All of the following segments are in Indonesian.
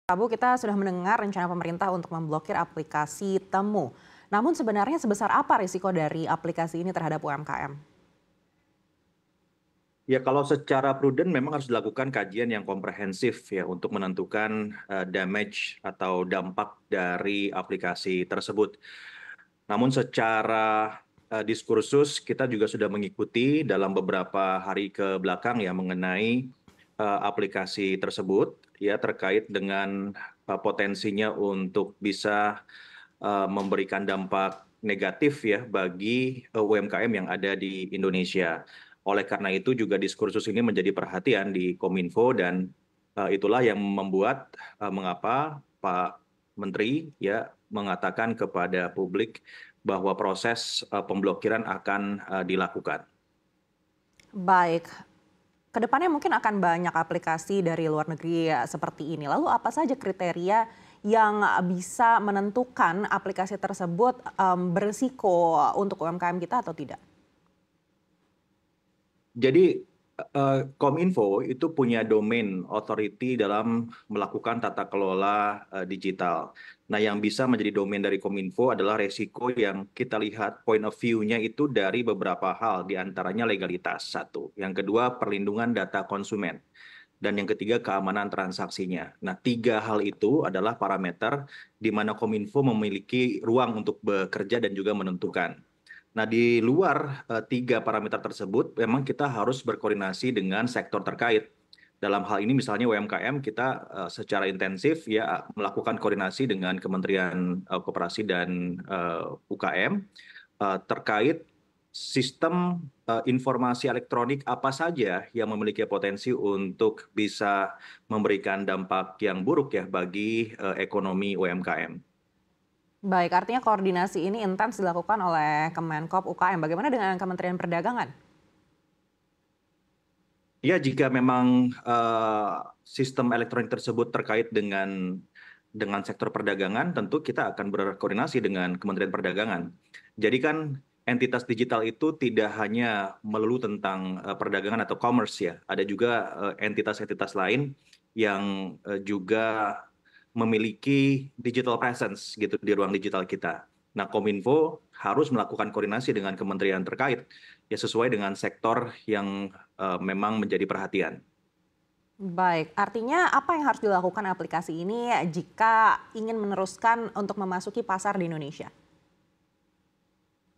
Rabu kita sudah mendengar rencana pemerintah untuk memblokir aplikasi Temu. Namun sebenarnya sebesar apa risiko dari aplikasi ini terhadap UMKM? Ya, kalau secara prudent memang harus dilakukan kajian yang komprehensif ya untuk menentukan damage atau dampak dari aplikasi tersebut. Namun secara diskursus kita juga sudah mengikuti dalam beberapa hari ke belakang ya mengenai aplikasi tersebut ya terkait dengan potensinya untuk bisa memberikan dampak negatif ya bagi UMKM yang ada di Indonesia. Oleh karena itu juga diskursus ini menjadi perhatian di Kominfo dan itulah yang membuat mengapa Pak Menteri ya mengatakan kepada publik bahwa proses pemblokiran akan dilakukan. Baik, kedepannya mungkin akan banyak aplikasi dari luar negeri seperti ini. Lalu apa saja kriteria yang bisa menentukan aplikasi tersebut berisiko untuk UMKM kita atau tidak? Jadi Kominfo itu punya domain authority dalam melakukan tata kelola digital. Nah, yang bisa menjadi domain dari Kominfo adalah resiko yang kita lihat point of view-nya itu dari beberapa hal, diantaranya legalitas, satu. Yang kedua, perlindungan data konsumen. Dan yang ketiga, keamanan transaksinya. Nah, tiga hal itu adalah parameter di mana Kominfo memiliki ruang untuk bekerja dan juga menentukan. Nah, di luar tiga parameter tersebut, memang kita harus berkoordinasi dengan sektor terkait. Dalam hal ini misalnya UMKM kita secara intensif ya melakukan koordinasi dengan Kementerian Koperasi dan UKM terkait sistem informasi elektronik apa saja yang memiliki potensi untuk bisa memberikan dampak yang buruk ya bagi ekonomi UMKM. Baik, artinya koordinasi ini intens dilakukan oleh Kemenkop UKM. Bagaimana dengan Kementerian Perdagangan? Ya, jika memang sistem elektronik tersebut terkait dengan sektor perdagangan, tentu kita akan berkoordinasi dengan Kementerian Perdagangan. Jadi kan entitas digital itu tidak hanya melulu tentang perdagangan atau commerce ya, ada juga entitas-entitas lain yang juga memiliki digital presence gitu di ruang digital kita. Nah, Kominfo harus melakukan koordinasi dengan kementerian terkait ya sesuai dengan sektor yang memang menjadi perhatian. Baik, artinya apa yang harus dilakukan aplikasi ini jika ingin meneruskan untuk memasuki pasar di Indonesia?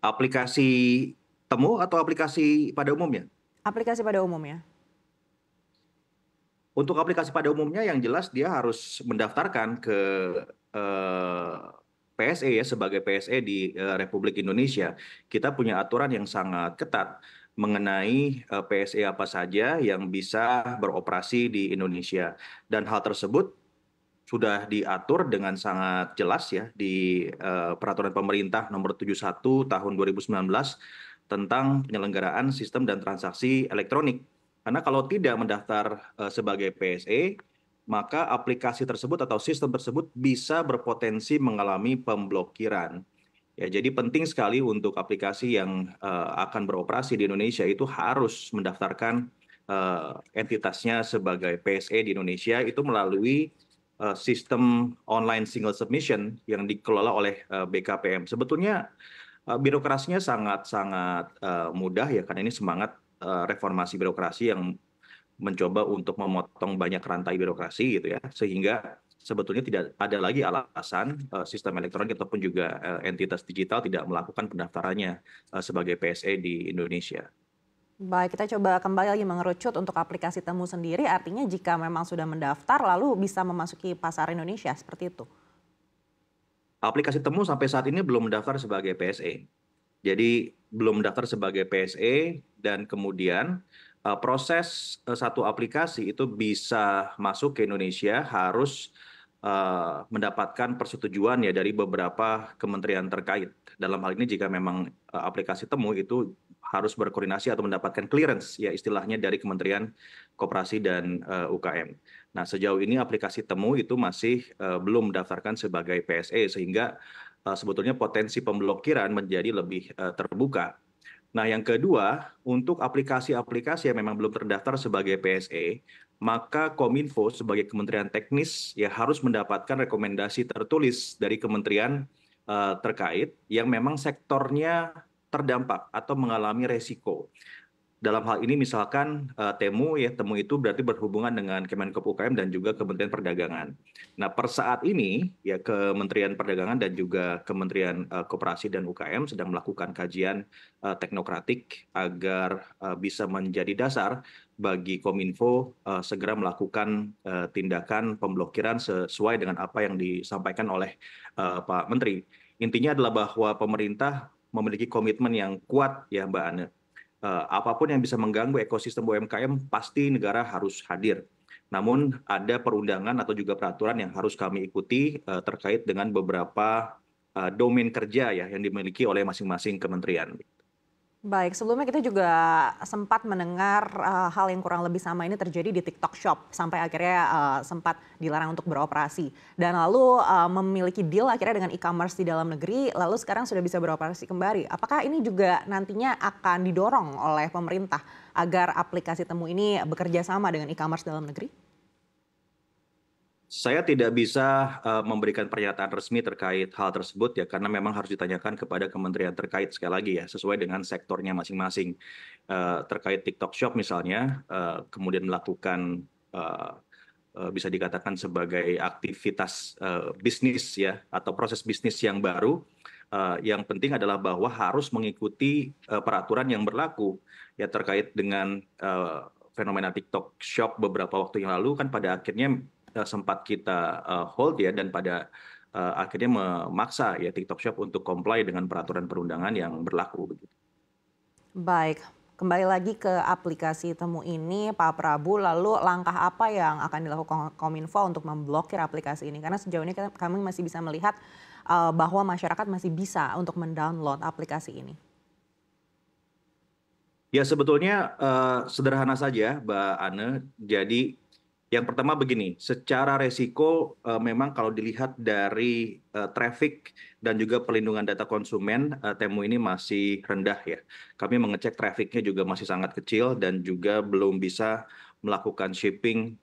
Aplikasi Temu atau aplikasi pada umumnya? Aplikasi pada umumnya. Untuk aplikasi pada umumnya yang jelas dia harus mendaftarkan ke eh, PSE ya sebagai PSE di Republik Indonesia. Kita punya aturan yang sangat ketat mengenai PSE apa saja yang bisa beroperasi di Indonesia. Dan hal tersebut sudah diatur dengan sangat jelas ya di Peraturan Pemerintah Nomor 71 Tahun 2019 tentang penyelenggaraan sistem dan transaksi elektronik. Karena kalau tidak mendaftar sebagai PSE, maka aplikasi tersebut atau sistem tersebut bisa berpotensi mengalami pemblokiran. Ya, jadi penting sekali untuk aplikasi yang akan beroperasi di Indonesia itu harus mendaftarkan entitasnya sebagai PSE di Indonesia itu melalui sistem online single submission yang dikelola oleh BKPM. Sebetulnya birokrasinya sangat-sangat mudah ya, karena ini semangat reformasi birokrasi yang mencoba untuk memotong banyak rantai birokrasi gitu ya, sehingga sebetulnya tidak ada lagi alasan sistem elektronik ataupun juga entitas digital tidak melakukan pendaftarannya sebagai PSE di Indonesia. Baik, kita coba kembali lagi mengerucut untuk aplikasi Temu sendiri. Artinya jika memang sudah mendaftar lalu bisa memasuki pasar Indonesia seperti itu. Aplikasi Temu sampai saat ini belum mendaftar sebagai PSE. Jadi belum mendaftar sebagai PSE dan kemudian proses satu aplikasi itu bisa masuk ke Indonesia harus mendapatkan persetujuan ya dari beberapa kementerian terkait. Dalam hal ini jika memang aplikasi Temu itu harus berkoordinasi atau mendapatkan clearance ya istilahnya dari Kementerian Koperasi dan UKM. Nah, sejauh ini aplikasi Temu itu masih belum mendaftarkan sebagai PSE sehingga sebetulnya potensi pemblokiran menjadi lebih terbuka. Nah, yang kedua, untuk aplikasi-aplikasi yang memang belum terdaftar sebagai PSE, maka Kominfo sebagai kementerian teknis ya harus mendapatkan rekomendasi tertulis dari kementerian terkait yang memang sektornya terdampak atau mengalami resiko. Dalam hal ini misalkan Temu ya, Temu itu berarti berhubungan dengan Kemenkop UKM dan juga Kementerian Perdagangan. Nah, per saat ini ya Kementerian Perdagangan dan juga Kementerian Koperasi dan UKM sedang melakukan kajian teknokratik agar bisa menjadi dasar bagi Kominfo segera melakukan tindakan pemblokiran sesuai dengan apa yang disampaikan oleh Pak Menteri. Intinya adalah bahwa pemerintah memiliki komitmen yang kuat ya Mbak Ane. Apapun yang bisa mengganggu ekosistem UMKM pasti negara harus hadir. Namun ada perundangan atau juga peraturan yang harus kami ikuti terkait dengan beberapa domain kerja ya yang dimiliki oleh masing-masing kementerian. Baik, sebelumnya kita juga sempat mendengar hal yang kurang lebih sama ini terjadi di TikTok Shop sampai akhirnya sempat dilarang untuk beroperasi. Dan lalu memiliki deal akhirnya dengan e-commerce di dalam negeri, lalu sekarang sudah bisa beroperasi kembali. Apakah ini juga nantinya akan didorong oleh pemerintah agar aplikasi Temu ini bekerja sama dengan e-commerce dalam negeri? Saya tidak bisa memberikan pernyataan resmi terkait hal tersebut ya karena memang harus ditanyakan kepada kementerian terkait sekali lagi ya sesuai dengan sektornya masing-masing. Terkait TikTok Shop misalnya kemudian melakukan bisa dikatakan sebagai aktivitas bisnis ya atau proses bisnis yang baru. Yang penting adalah bahwa harus mengikuti peraturan yang berlaku ya terkait dengan fenomena TikTok Shop beberapa waktu yang lalu kan pada akhirnya sempat kita hold ya dan pada akhirnya memaksa ya TikTok Shop untuk comply dengan peraturan perundangan yang berlaku begitu. Baik, kembali lagi ke aplikasi Temu ini, Pak Prabu, lalu langkah apa yang akan dilakukan Kominfo untuk memblokir aplikasi ini? Karena sejauh ini kami masih bisa melihat bahwa masyarakat masih bisa untuk mendownload aplikasi ini. Ya sebetulnya sederhana saja Mbak Ane. Jadi yang pertama begini, secara resiko memang kalau dilihat dari traffic dan juga perlindungan data konsumen, Temu ini masih rendah ya. Kami mengecek trafficnya juga masih sangat kecil dan juga belum bisa melakukan shipping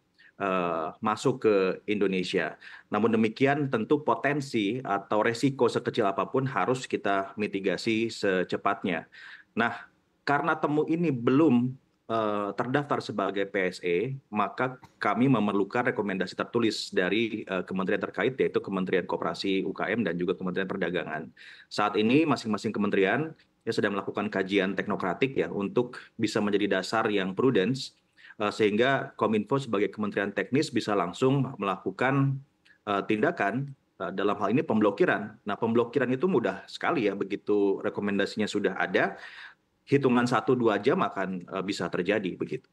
masuk ke Indonesia. Namun demikian tentu potensi atau resiko sekecil apapun harus kita mitigasi secepatnya. Nah, karena Temu ini belum terdaftar sebagai PSE, maka kami memerlukan rekomendasi tertulis dari kementerian terkait, yaitu Kementerian Koperasi UKM dan juga Kementerian Perdagangan. Saat ini masing-masing kementerian ya sedang melakukan kajian teknokratik ya untuk bisa menjadi dasar yang prudence, sehingga Kominfo sebagai kementerian teknis bisa langsung melakukan tindakan dalam hal ini pemblokiran. Nah, pemblokiran itu mudah sekali ya, begitu rekomendasinya sudah ada, hitungan 1-2 jam akan bisa terjadi begitu.